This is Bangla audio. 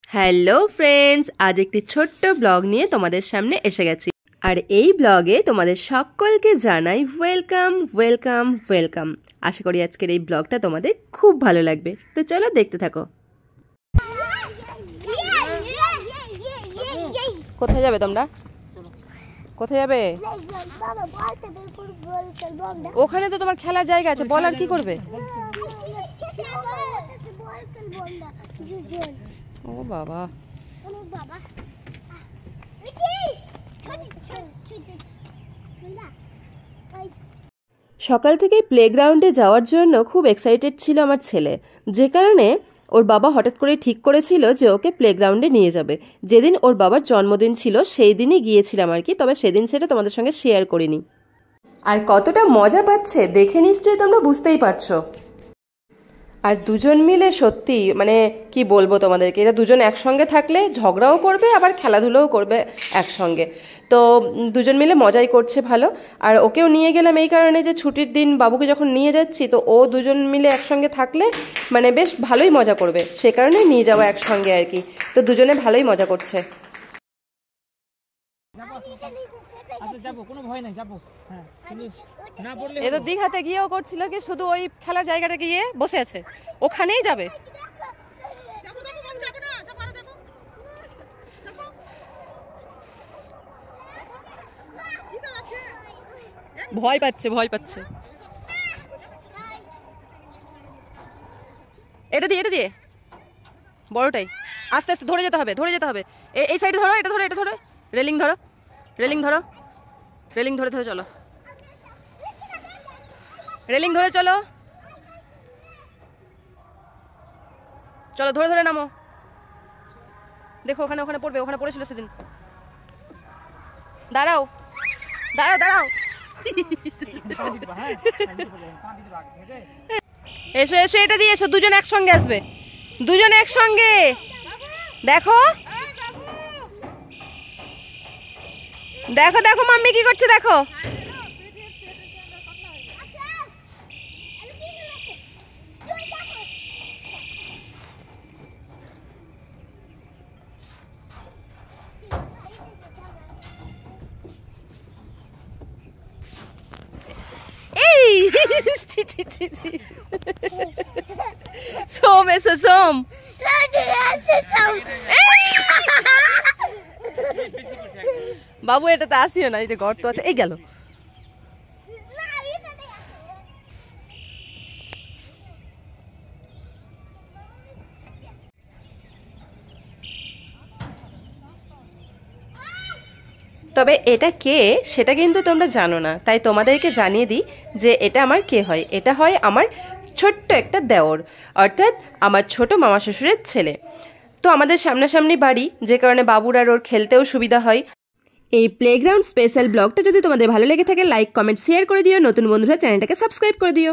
হ্যালো ফ্রেন্ডস, আজ একটি ছোট্ট ব্লগ নিয়ে তোমাদের সামনে এসে গেছি। আর এই ব্লগে তোমাদের সকলকে জানাই ওয়েলকাম ওয়েলকাম ওয়েলকাম। আশা করি আজকের এই ব্লগটা তোমাদের খুব ভালো লাগবে, তো চলো দেখতে থাকো। কোথায় যাবে তোমরা? কোথায় যাবে? ওখানে তো তোমার খেলার জায়গা আছে, বল আর কি করবে? ও বাবা, সকাল থেকেই প্লেগ্রাউন্ডে যাওয়ার জন্য খুব এক্সাইটেড ছিল আমার ছেলে, যে কারণে ওর বাবা হঠাৎ করে ঠিক করেছিল যে ওকে প্লেগ্রাউন্ডে নিয়ে যাবে। যেদিন ওর বাবার জন্মদিন ছিল সেই দিনই গিয়েছিলাম আর কি, তবে সেদিন সেটা তোমাদের সঙ্গে শেয়ার করিনি। আর কতটা মজা পাচ্ছে দেখে নিশ্চয়ই তোমরা বুঝতেই পারছো। আর দুজন মিলে সত্যি মানে কি বলবো তোমাদেরকে, এরা দুজন একসঙ্গে থাকলে ঝগড়াও করবে আবার খেলাধুলোও করবে একসঙ্গে। তো দুজন মিলে মজাই করছে ভালো। আর ওকেও নিয়ে গেলাম এই কারণে যে ছুটির দিন বাবুকে যখন নিয়ে যাচ্ছি, তো ও দুজন মিলে একসঙ্গে থাকলে মানে বেশ ভালোই মজা করবে, সে কারণে নিয়ে যাওয়া একসঙ্গে আর কি। তো দুজনে ভালোই মজা করছে। এ তো দীঘাতে গিয়েও করছিল কি, শুধু ওই খেলার জায়গাটা গিয়ে বসে আছে, ওখানেই যাবে। ভয় পাচ্ছে ভয় পাচ্ছে। এটা দিয়ে বড়টাই আস্তে আস্তে ধরে যেতে হবে, ধরে যেতে হবে। এই সাইডে ধরো, এটা ধরো, এটা ধরো, রেলিং ধরো, রেলিং ধরো, রেলিং ধরে ধরে চলো, রেলিং ধরে চলো, চলো ধরে ধরে নামো। দেখো ওখানে ওখানে পড়বে, ওখানে পড়েছিল সেদিন। দাঁড়াও দাঁড়াও দাঁড়াও, এসো এসো, এটা দিয়ে এসো, দুজন একসঙ্গে আসবে, দুজন একসঙ্গে। দেখো দেখো দেখো মাম্মি কি করছে দেখো। এই ছি ছি ছি ছি, সোম এসো সোম। বাবু এটাতে আসিও না, এই যে গর্ত আছে, এই গেল। তবে এটা কে সেটা কিন্তু তোমরা জানো না, তাই তোমাদেরকে জানিয়ে দিই যে এটা আমার কে হয়। এটা হয় আমার ছোট্ট একটা দেওর, অর্থাৎ আমার ছোট মামা শ্বশুরের ছেলে। তো আমাদের সামনাসামনি বাড়ি, যে কারণে বাবুর আর ওর খেলতেও সুবিধা হয়। এই প্লেগ্রাউন্ড স্পেশাল ব্লগটা যদি তোমাদের ভালো লেগে থাকে লাইক কমেন্ট শেয়ার করে দিও, নতুন বন্ধুরা চ্যানেলটাকে সাবস্ক্রাইব করে দিও।